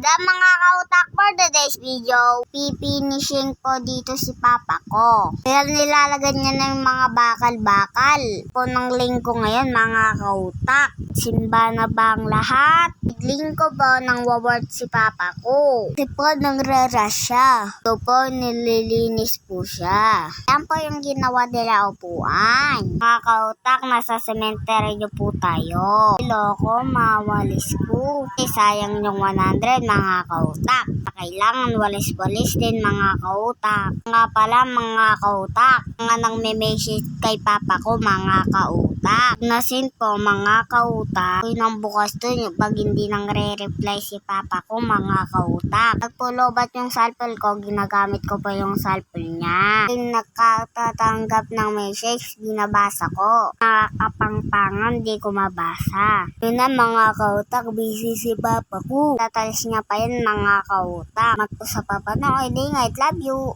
Mga kautak, for today's video, pipinishing ko dito si papa ko. Kaya nilalagyan niya na yung mga bakal-bakal. Po ng lingko ngayon mga kautak. Simba na ba ang lahat? Lingko po nang waward si papa ko. Kasi po nangre-rush siya. So po nililinis po siya. Yan po yung ginawa nila upuan. Mga kautak, nasa sementeryo po tayo. Loko, mawalis ko. Sayang yung 100 mga kautak. Kailangan walis-walis din mga kautak. Nga pala mga kautak, nga nang may-message kay papa ko mga kautak. Nasin po mga kautak, nang bukas dun pag hindi nang re-reply si papa ko mga kautak. Nagpulobat yung cellphone ko, ginagamit ko pa yung cellphone niya. Yung nakatatanggap ng message, binabasa ko. Nakakapangpangan, di ko mabasa. Yun na mga kautak, busy si papa ko. Tatalis niya pa yun mga kautak. Mat po sa papa na, I love you.